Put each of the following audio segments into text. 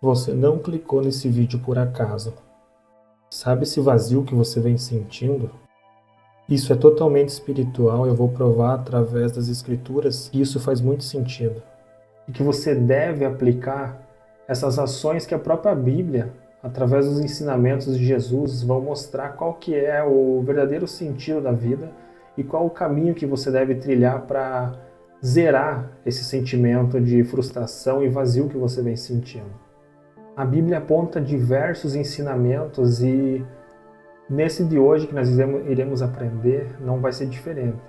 Você não clicou nesse vídeo por acaso. Sabe esse vazio que você vem sentindo? Isso é totalmente espiritual, eu vou provar através das escrituras que isso faz muito sentido. E que você deve aplicar essas ações que a própria Bíblia, através dos ensinamentos de Jesus, vão mostrar qual que é o verdadeiro sentido da vida e qual o caminho que você deve trilhar para zerar esse sentimento de frustração e vazio que você vem sentindo. A Bíblia aponta diversos ensinamentos e nesse de hoje que nós iremos aprender não vai ser diferente.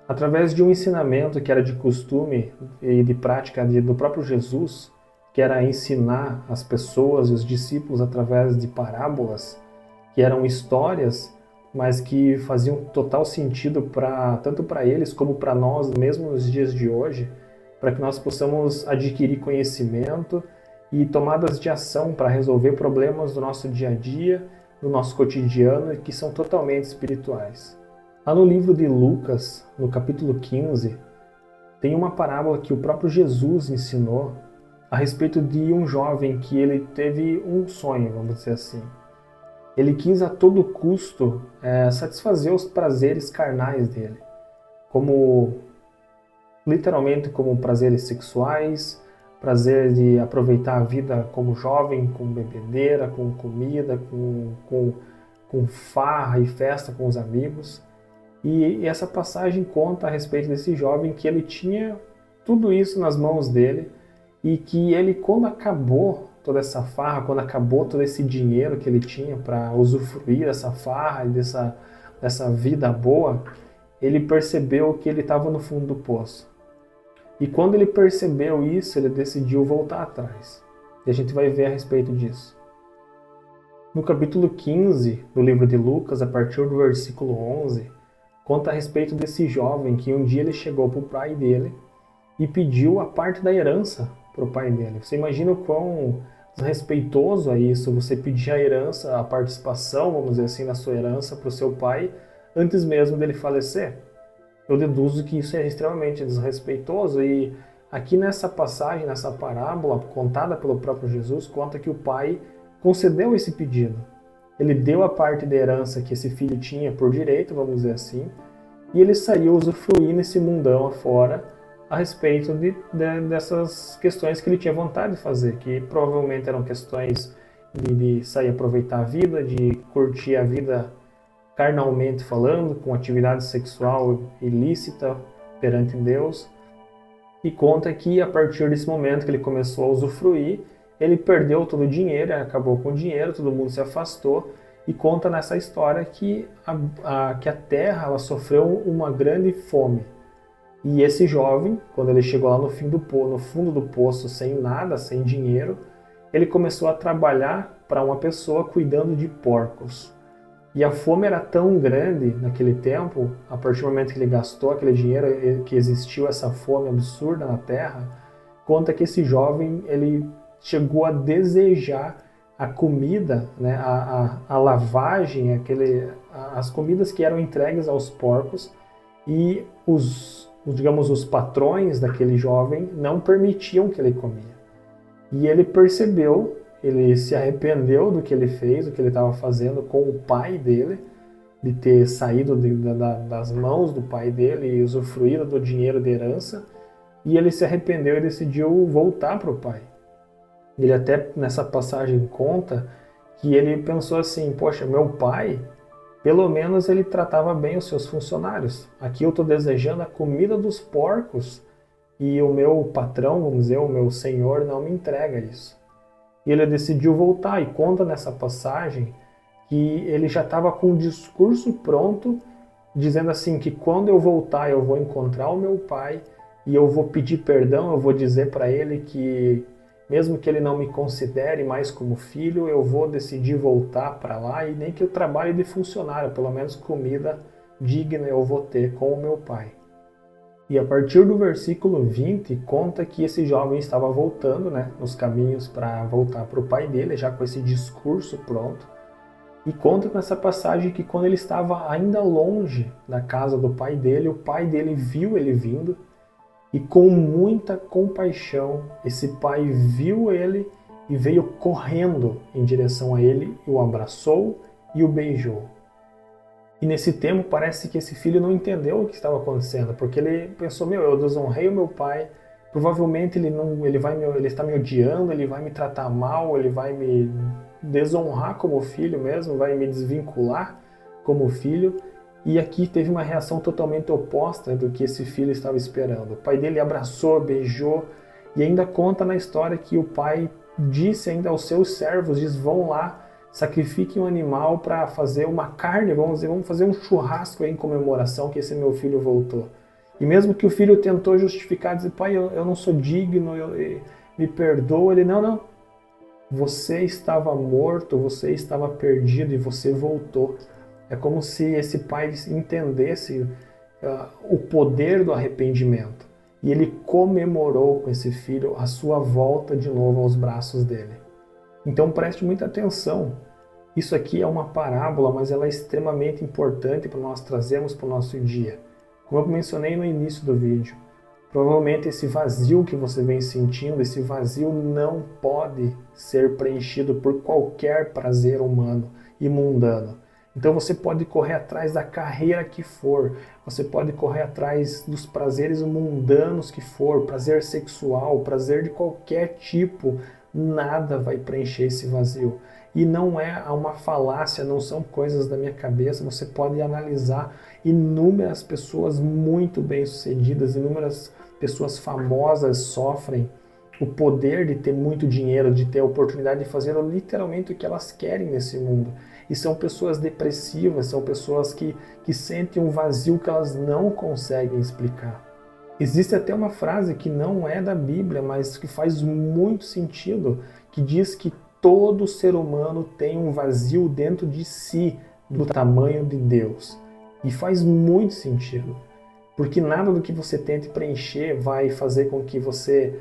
Através de um ensinamento que era de costume e de prática do próprio Jesus, que era ensinar as pessoas, os discípulos, através de parábolas, que eram histórias, mas que faziam total sentido tanto para eles como para nós, mesmo nos dias de hoje, para que nós possamos adquirir conhecimento e tomadas de ação para resolver problemas do nosso dia a dia, do nosso cotidiano e que são totalmente espirituais. Lá no livro de Lucas, no capítulo 15, tem uma parábola que o próprio Jesus ensinou a respeito de um jovem que ele teve um sonho, vamos dizer assim. Ele quis a todo custo satisfazer os prazeres carnais dele, como literalmente como prazeres sexuais, prazer de aproveitar a vida como jovem, com bebedeira, com comida, com farra e festa com os amigos. E essa passagem conta a respeito desse jovem que ele tinha tudo isso nas mãos dele e que ele, quando acabou toda essa farra, quando acabou todo esse dinheiro que ele tinha para usufruir dessa farra e dessa vida boa, ele percebeu que ele estava no fundo do poço. E quando ele percebeu isso, ele decidiu voltar atrás. E a gente vai ver a respeito disso. No capítulo 15 do livro de Lucas, a partir do versículo 11, conta a respeito desse jovem que um dia ele chegou para o pai dele e pediu a parte da herança para o pai dele. Você imagina o quão desrespeitoso é isso, você pedir a herança, a participação, vamos dizer assim, na sua herança para o seu pai antes mesmo dele falecer. Eu deduzo que isso é extremamente desrespeitoso e aqui nessa passagem, nessa parábola contada pelo próprio Jesus, conta que o pai concedeu esse pedido. Ele deu a parte da herança que esse filho tinha por direito, vamos dizer assim, e ele saiu usufruir nesse mundão afora a respeito dessas questões que ele tinha vontade de fazer, que provavelmente eram questões de sair aproveitar a vida, de curtir a vida carnalmente falando, com atividade sexual ilícita perante Deus. E conta que a partir desse momento que ele começou a usufruir, ele perdeu todo o dinheiro, acabou com o dinheiro, todo mundo se afastou. E conta nessa história que a terra ela sofreu uma grande fome. E esse jovem, quando ele chegou lá no fundo do poço, sem nada, sem dinheiro, ele começou a trabalhar para uma pessoa cuidando de porcos. E a fome era tão grande naquele tempo, a partir do momento que ele gastou aquele dinheiro, que existiu essa fome absurda na terra, conta que esse jovem ele chegou a desejar a comida, né, a lavagem, as comidas que eram entregues aos porcos e digamos, os patrões daquele jovem não permitiam que ele comia. E ele percebeu, ele se arrependeu do que ele fez, do que ele estava fazendo com o pai dele, de ter saído das mãos do pai dele e usufruído do dinheiro de herança, e ele se arrependeu e decidiu voltar para o pai. Ele até nessa passagem conta que ele pensou assim, poxa, meu pai, pelo menos ele tratava bem os seus funcionários. Aqui eu estou desejando a comida dos porcos e o meu patrão, vamos dizer, o meu senhor não me entrega isso. E ele decidiu voltar e conta nessa passagem que ele já estava com o discurso pronto, dizendo assim que quando eu voltar eu vou encontrar o meu pai e eu vou pedir perdão, eu vou dizer para ele que mesmo que ele não me considere mais como filho, eu vou decidir voltar para lá e nem que eu trabalhe de funcionário, pelo menos comida digna eu vou ter com o meu pai. E a partir do versículo 20, conta que esse jovem estava voltando, né, nos caminhos para voltar para o pai dele, já com esse discurso pronto. E conta com essa passagem que quando ele estava ainda longe da casa do pai dele, o pai dele viu ele vindo e com muita compaixão, esse pai viu ele e veio correndo em direção a ele, e o abraçou e o beijou. E nesse tempo parece que esse filho não entendeu o que estava acontecendo, porque ele pensou, eu desonrei o meu pai, provavelmente ele está me odiando, ele vai me tratar mal, ele vai me desonrar como filho mesmo, vai me desvincular como filho. E aqui teve uma reação totalmente oposta do que esse filho estava esperando. O pai dele abraçou, beijou, e ainda conta na história que o pai disse ainda aos seus servos, vão lá, sacrifiquem um animal para fazer uma carne, vamos fazer um churrasco em comemoração que esse meu filho voltou. E mesmo que o filho tentou justificar, dizer, pai, eu não sou digno, me perdoa, ele, não, você estava morto, você estava perdido e você voltou. É como se esse pai entendesse o poder do arrependimento. E ele comemorou com esse filho a sua volta de novo aos braços dele. Então preste muita atenção. Isso aqui é uma parábola, mas ela é extremamente importante para nós trazermos para o nosso dia. Como eu mencionei no início do vídeo, provavelmente esse vazio que você vem sentindo, esse vazio não pode ser preenchido por qualquer prazer humano e mundano. Então você pode correr atrás da carreira que for, você pode correr atrás dos prazeres mundanos que for, prazer sexual, prazer de qualquer tipo, nada vai preencher esse vazio. E não é uma falácia, não são coisas da minha cabeça, você pode analisar inúmeras pessoas muito bem-sucedidas, inúmeras pessoas famosas sofrem o poder de ter muito dinheiro, de ter a oportunidade de fazer literalmente o que elas querem nesse mundo. E são pessoas depressivas, são pessoas que sentem um vazio que elas não conseguem explicar. Existe até uma frase que não é da Bíblia, mas que faz muito sentido, que diz que todo ser humano tem um vazio dentro de si do tamanho de Deus. E faz muito sentido, porque nada do que você tente preencher vai fazer com que você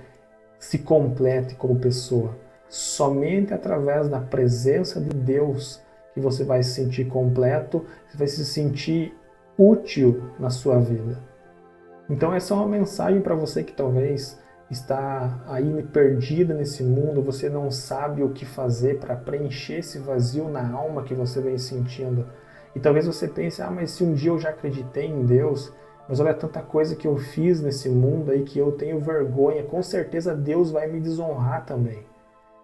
se complete como pessoa. Somente através da presença de Deus que você vai se sentir completo, você vai se sentir útil na sua vida. Então essa é uma mensagem para você que talvez está aí perdida nesse mundo, você não sabe o que fazer para preencher esse vazio na alma que você vem sentindo. E talvez você pense, mas se um dia eu já acreditei em Deus, mas olha tanta coisa que eu fiz nesse mundo aí que eu tenho vergonha, com certeza Deus vai me desonrar também.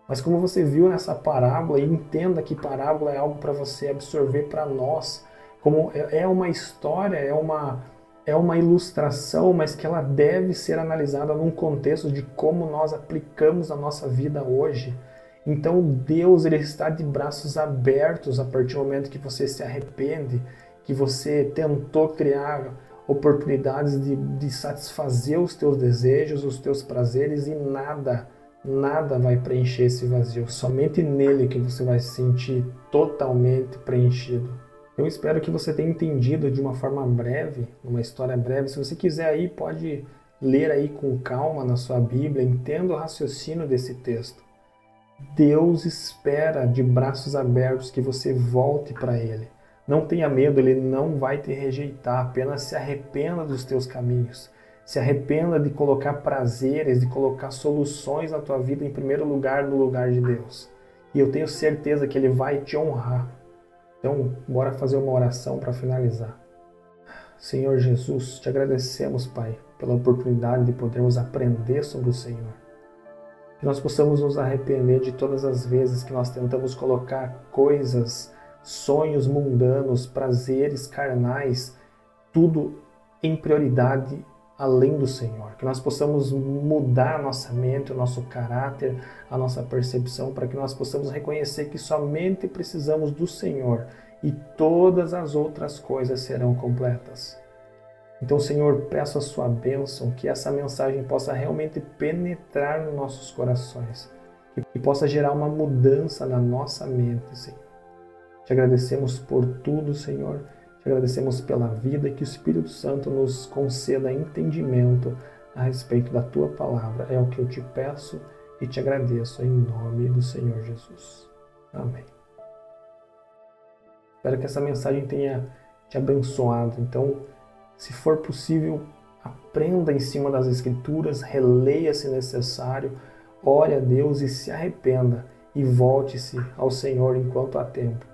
Mas como você viu nessa parábola, e entenda que parábola é algo para você absorver para nós, como é uma história, é uma ilustração, mas que ela deve ser analisada num contexto de como nós aplicamos a nossa vida hoje. Então Deus, ele está de braços abertos a partir do momento que você se arrepende, que você tentou criar oportunidades de satisfazer os teus desejos, os teus prazeres, e nada vai preencher esse vazio. Somente nele que você vai se sentir totalmente preenchido. Eu espero que você tenha entendido de uma forma breve, uma história breve. Se você quiser aí, pode ler aí com calma na sua Bíblia, entenda o raciocínio desse texto. Deus espera de braços abertos que você volte para Ele. Não tenha medo, Ele não vai te rejeitar, apenas se arrependa dos teus caminhos. Se arrependa de colocar prazeres, de colocar soluções na tua vida em primeiro lugar, no lugar de Deus. E eu tenho certeza que Ele vai te honrar. Então, bora fazer uma oração para finalizar. Senhor Jesus, te agradecemos, Pai, pela oportunidade de podermos aprender sobre o Senhor. Que nós possamos nos arrepender de todas as vezes que nós tentamos colocar coisas, sonhos mundanos, prazeres carnais, tudo em prioridade além do Senhor. Que nós possamos mudar a nossa mente, o nosso caráter, a nossa percepção, para que nós possamos reconhecer que somente precisamos do Senhor e todas as outras coisas serão completas. Então, Senhor, peço a sua bênção, que essa mensagem possa realmente penetrar nos nossos corações, que possa gerar uma mudança na nossa mente, Senhor. Te agradecemos por tudo, Senhor. Te agradecemos pela vida e que o Espírito Santo nos conceda entendimento a respeito da Tua palavra. É o que eu te peço e te agradeço em nome do Senhor Jesus. Amém. Espero que essa mensagem tenha te abençoado. Então, se for possível, aprenda em cima das Escrituras, releia se necessário, ore a Deus e se arrependa e volte-se ao Senhor enquanto há tempo.